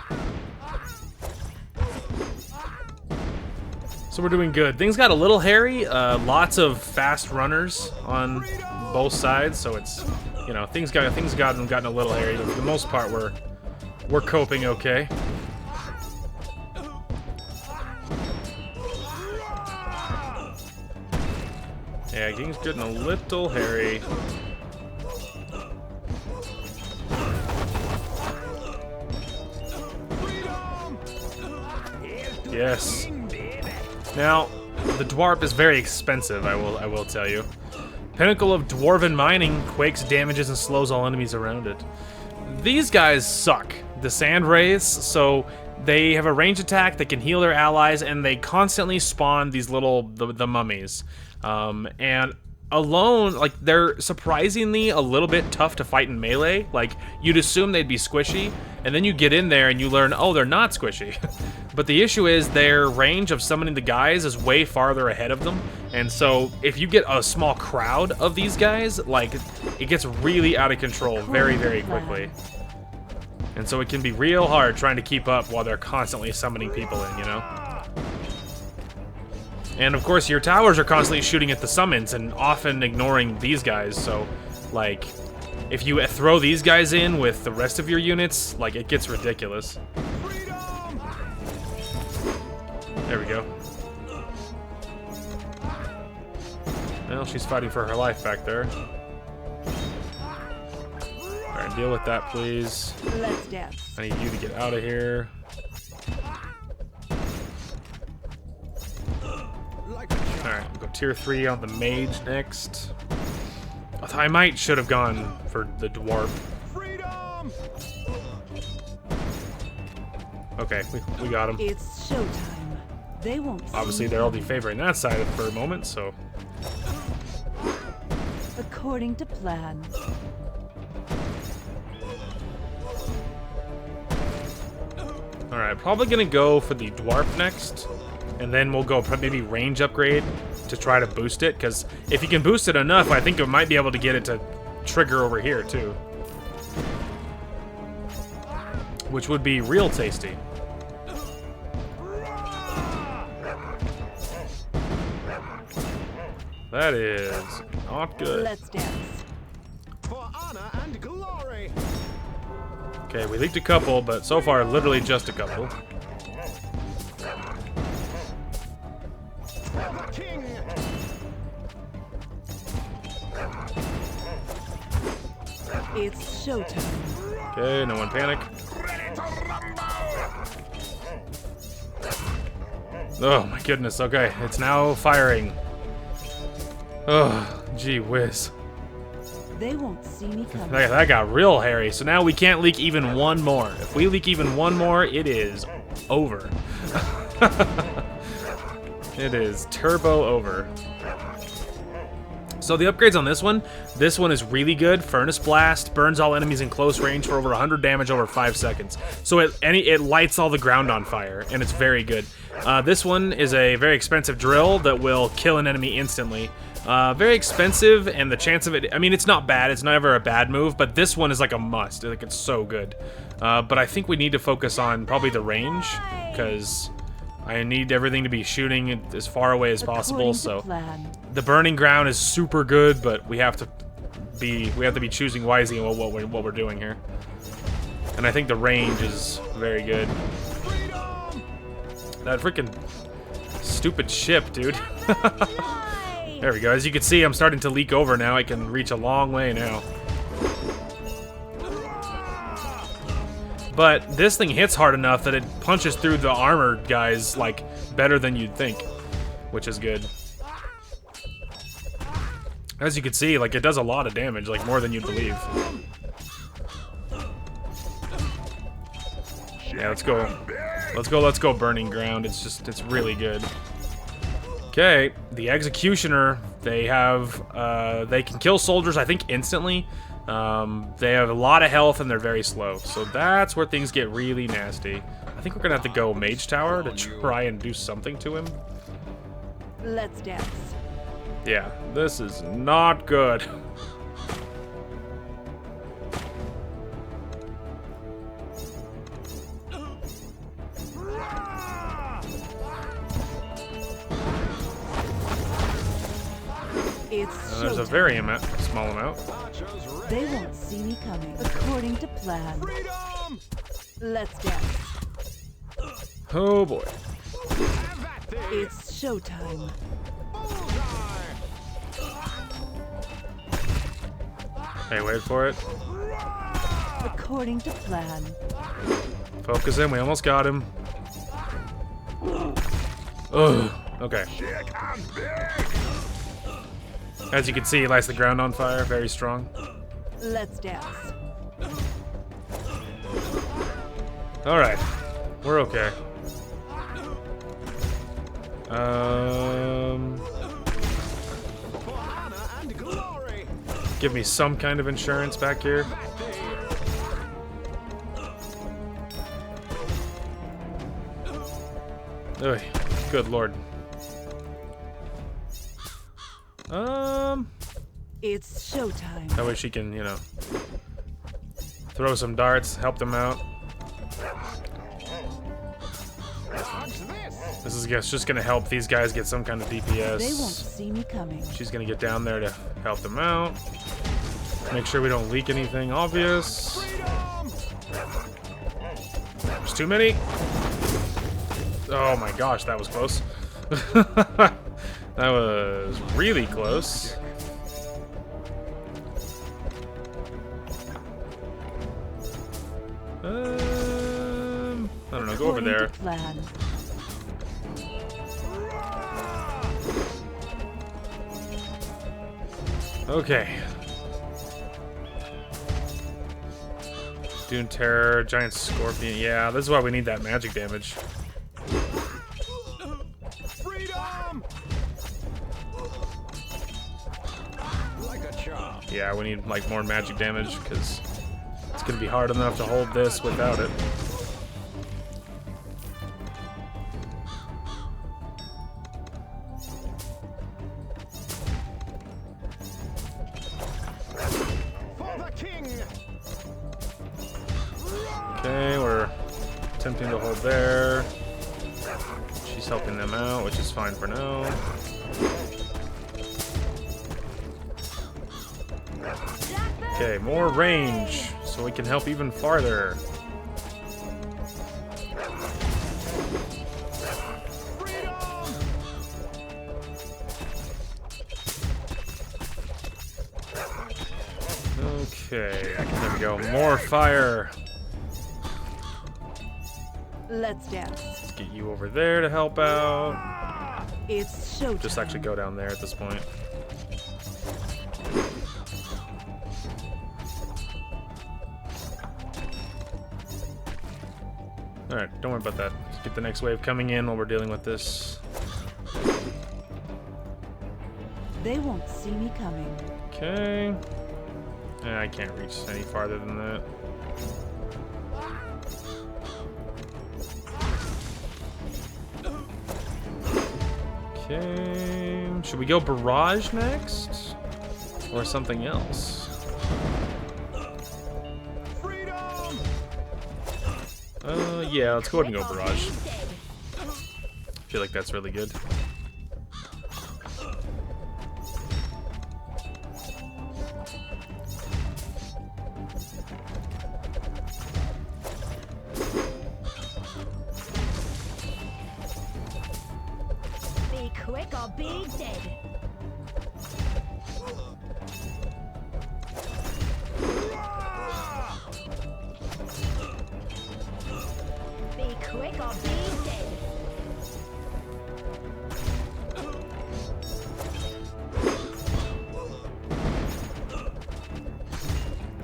So we're doing good. Things got a little hairy. Lots of fast runners on both sides, so it's, you know, things gotten a little hairy. But for the most part, we're coping okay. Yeah, things getting a little hairy. Yes. Now, the dwarf is very expensive, I will tell you. Pinnacle of Dwarven Mining quakes, damages, and slows all enemies around it. These guys suck. The Sand Wraiths, so they have a range attack, they can heal their allies, and they constantly spawn these little, the mummies. And alone, like, they're surprisingly a little bit tough to fight in melee. Like, you'd assume they'd be squishy, and then you get in there and you learn, oh, they're not squishy. But the issue is their range of summoning the guys is way farther ahead of them, and so if you get a small crowd of these guys, like, it gets really out of control very, very quickly. And so it can be real hard trying to keep up while they're constantly summoning people in, you know? And of course, your towers are constantly shooting at the summons and often ignoring these guys, so, like, if you throw these guys in with the rest of your units, like, it gets ridiculous. There we go. Well, she's fighting for her life back there. Alright, deal with that, please. Let's dance. I need you to get out of here. Alright, we'll go tier 3 on the mage next. I should have gone for the dwarf. Okay, we got him. It's showtime. They won't see Obviously, me they're only coming. favoring that side for a moment, so... According to plan. Alright, probably gonna go for the dwarf next. And then we'll go maybe range upgrade to try to boost it, because if you can boost it enough, I think it might be able to get it to trigger over here, too. Which would be real tasty. That is not good. Let's dance. For honor and glory. Okay, we leaked a couple, but so far, literally just a couple. For the king. It's showtime. Okay, no one panic. Oh my goodness, okay, it's now firing. Oh, gee whiz. They won't see me coming. That got real hairy, so now we can't leak even one more. If we leak even one more, it is over. It is turbo over. So the upgrades on this one is really good. Furnace Blast burns all enemies in close range for over 100 damage over 5 seconds. So it lights all the ground on fire, and it's very good. This one is a very expensive drill that will kill an enemy instantly. Very expensive, and the chance of it, I mean, it's not bad. It's never a bad move, but this one is like a must. Like, it's so good. But I think we need to focus on probably the range, because I need everything to be shooting as far away as possible. So the burning ground is super good, but we have to be choosing wisely on what we're doing here. And I think the range is very good. That freaking stupid ship, dude. There we go. As you can see, I'm starting to leak over now. I can reach a long way now. But this thing hits hard enough that it punches through the armored guys, like, better than you'd think, which is good. As you can see, like, it does a lot of damage, like, more than you'd believe. Yeah, let's go. Let's go burning ground. It's really good. Okay, the Executioner They have they can kill soldiers, I think, instantly. They have a lot of health and they're very slow, so that's where things get really nasty. I think we're gonna have to go Mage Tower to try and do something to him. Let's dance. Yeah, this is not good. It's There's a showtime. very small amount. They won't see me coming. According to plan. Freedom! Let's dance. Oh boy. Have at thee! It's showtime. Hey, wait for it. According to plan. Focus in, we almost got him. Ugh. Okay. As you can see, he lights the ground on fire, very strong. Let's dance. Alright. We're okay. For honor and glory! Give me some kind of insurance back here. Ugh, good lord. It's showtime. That way she can, you know, throw some darts, help them out. Dodge this! This is just gonna help these guys get some kind of DPS. They won't see me coming. She's gonna get down there to help them out. Make sure we don't leak anything obvious. Freedom! There's too many. Oh my gosh, that was close. That was really close. I don't know, go over According there. to plan. Okay. Dune Terror, Giant Scorpion. Yeah, this is why we need that magic damage. Freedom! Like a charm. Yeah, we need like more magic damage because it's gonna be hard enough to hold this without it. For the king! Okay, we're attempting to hold there. She's helping them out, which is fine for now. Okay, more range, so we can help even farther. Freedom! Okay, there we go. More fire. Let's dance. Let's get you over there to help out. It's showtime. Just actually go down there at this point. Alright, don't worry about that. Let's get the next wave coming in while we're dealing with this. They won't see me coming. Okay. I can't reach any farther than that. Okay. Should we go Barrage next? Or something else? Freedom! Yeah, let's go ahead and go Barrage. I feel like that's really good. Be quick or be dead. Be quick or be dead.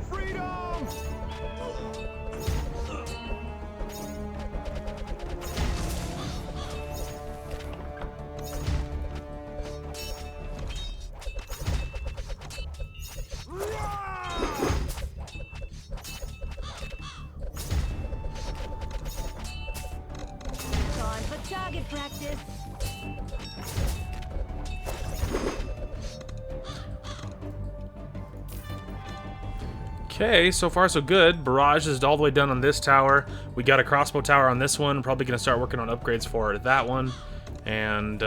Freedom! Okay, so far so good. Barrage is all the way done on this tower. We got a crossbow tower on this one. Probably gonna start working on upgrades for that one. And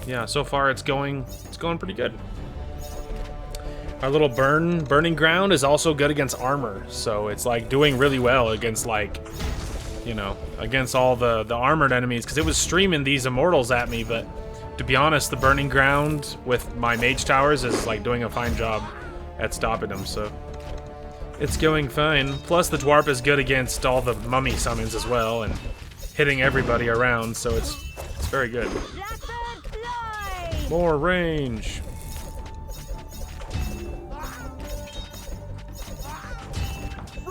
yeah, so far it's going pretty good. Our little burning ground is also good against armor, so it's like doing really well against, like, you know, against all the armored enemies, because it was streaming these immortals at me, but to be honest, the burning ground with my mage towers is like doing a fine job at stopping them, so it's going fine. Plus the dwarf is good against all the mummy summons as well and hitting everybody around, so it's very good. More range.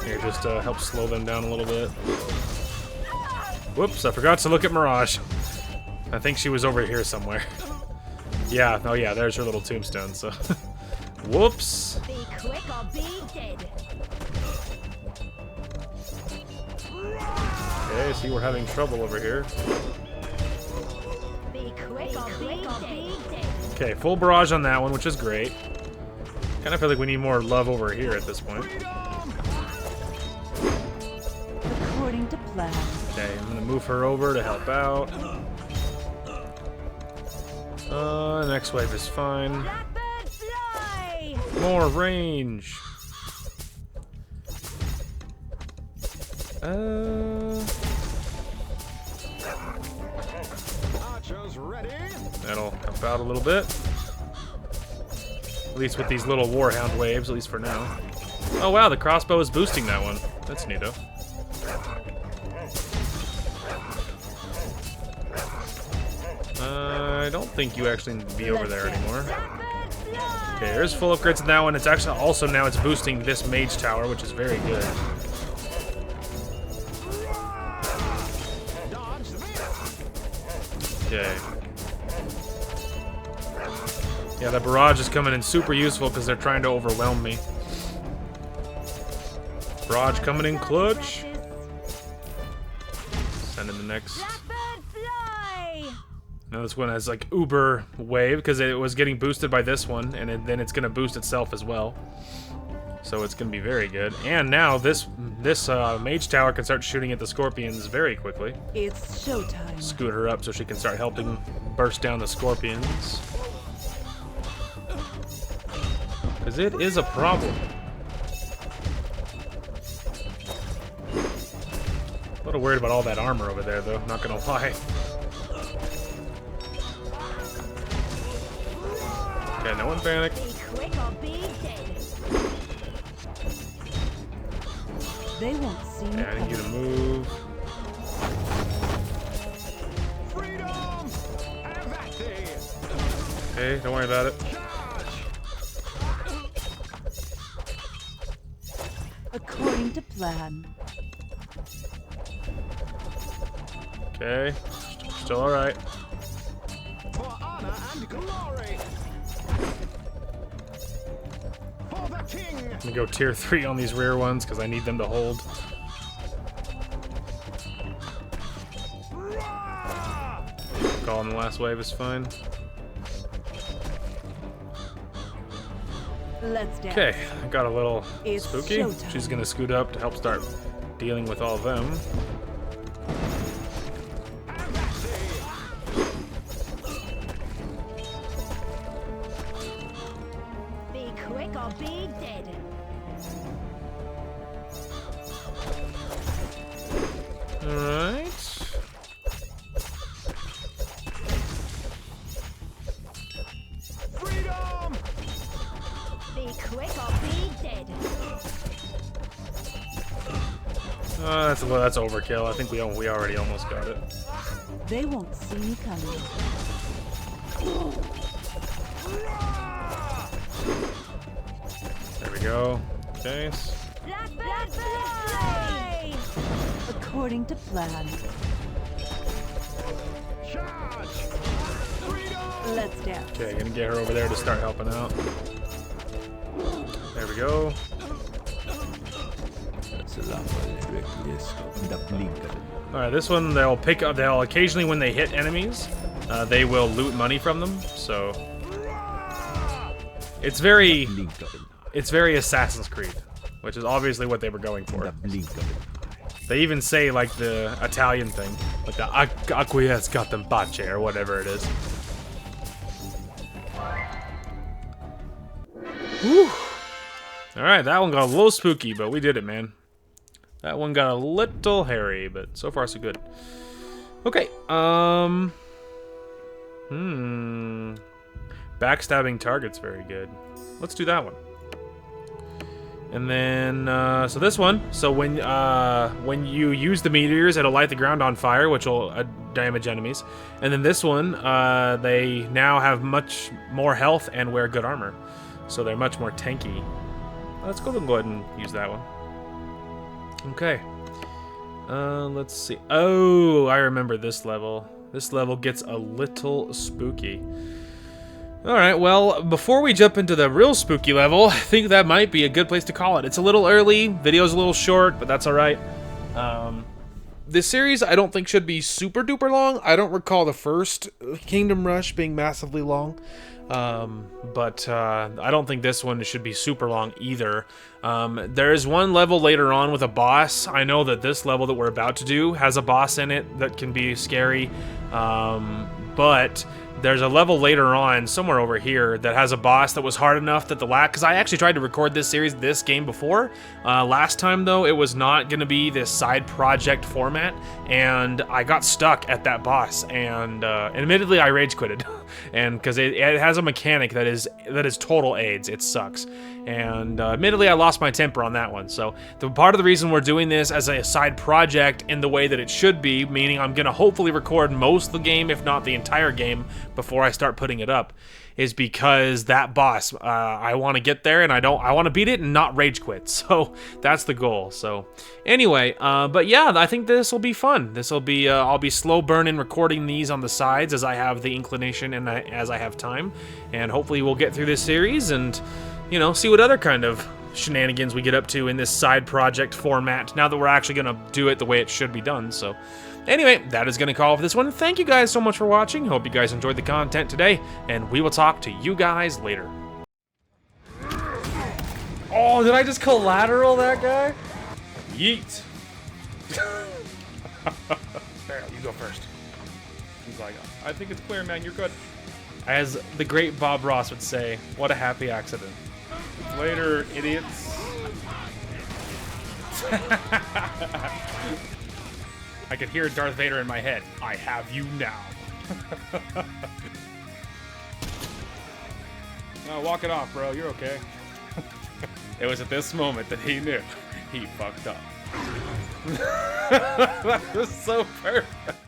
Here, just help slow them down a little bit. Whoops, I forgot to look at Mirage. I think she was over here somewhere. Yeah, oh yeah, there's her little tombstone, so. Whoops. Be quick or be dead. Okay, see, we're having trouble over here. Be quick or be dead. Okay, full barrage on that one, which is great. Kind of feel like we need more love over here at this point. According to plan. Okay, I'm gonna move her over to help out. Next wave is fine. Blackbird fly. More range. Archers ready. That'll help out a little bit. At least with these little warhound waves, at least for now. Oh wow, the crossbow is boosting that one. That's neato. I don't think you actually need to be over there anymore. Blackbird fly. Okay, there's full upgrades in that one. It's actually also now it's boosting this mage tower, which is very good. Dodge this. Okay. Yeah, that barrage is coming in super useful because they're trying to overwhelm me. Barrage coming in clutch. Send in the next. Blackbird fly. Now this one has like uber wave because it was getting boosted by this one, and then it's gonna boost itself as well. So it's gonna be very good. And now this mage tower can start shooting at the scorpions very quickly. It's showtime. Scoot her up so she can start helping burst down the scorpions. Because it is a problem. A little worried about all that armor over there, though, not gonna lie. Okay, no one panic. Be quick or be dead. They won't see me Yeah, I need you to coming. move. Freedom. Have at thee. Okay, don't worry about it. According to plan. Okay, still alright. For honor and glory. For the king. I'm gonna go tier 3 on these rear ones because I need them to hold. Calling the last wave is fine. Let's dance. Okay, I got a little It's spooky. showtime. She's gonna scoot up to help start dealing with all of them. Have at thee. Be quick or be dead. Alright. Freedom. Be quick or be dead. That's overkill. I think we already almost got it. They won't see me coming. There we go. Okay. Blackbird fly. According to plan. Charge. Freedom. Let's dance. Okay, gonna get her over there to start helping out. There we go. Alright, this one they'll pick up. They'll occasionally, when they hit enemies, they will loot money from them. So it's very Assassin's Creed. which is obviously what they were going The for. blink of an eye. They even say, like, the Italian thing. Like the acquiescat in pace, or whatever it is. Whew. Alright, that one got a little spooky, but we did it, man. That one got a little hairy, but so far so good. Okay, backstabbing target's very good. Let's do that one. And then, so this one, so when you use the meteors, it'll light the ground on fire, which will damage enemies. And then this one, they now have much more health and wear good armor. So they're much more tanky. Let's go ahead and use that one. Okay. Let's see. Oh, I remember this level. This level gets a little spooky. Alright, well, before we jump into the real spooky level, I think that might be a good place to call it. It's a little early, video's a little short, but that's alright. This series I don't think should be super duper long. I don't recall the first Kingdom Rush being massively long. But I don't think this one should be super long either. There is one level later on with a boss. I know that this level that we're about to do has a boss in it that can be scary. But there's a level later on, somewhere over here, that has a boss that was hard enough that because I actually tried to record this game before. Last time, though, it was not going to be this side project format, and I got stuck at that boss, and admittedly, I rage quitted. And because it has a mechanic that is total AIDS. It sucks. And admittedly, I lost my temper on that one. So the part of the reason we're doing this as a side project in the way that it should be, meaning I'm going to hopefully record most of the game, if not the entire game, before I start putting it up, is because that boss, I want to get there, and I want to beat it and not rage quit. So that's the goal. So anyway, but yeah, I think this will be fun. This will be, I'll be slow burning recording these on the sides as I have the inclination and as I have time, and hopefully we'll get through this series and, you know, see what other kind of shenanigans we get up to in this side project format now that we're actually gonna do it the way it should be done. So anyway, that is gonna call for this one. Thank you guys so much for watching. Hope you guys enjoyed the content today, and we will talk to you guys later. Oh, did I just collateral that guy? Yeet. There, you go first. He's like, I think it's clear, man, you're good. As the great Bob Ross would say, what a happy accident. Later, idiots. I could hear Darth Vader in my head. I have you now. Oh, walk it off, bro. You're okay. It was at this moment that he knew he fucked up. That was so perfect.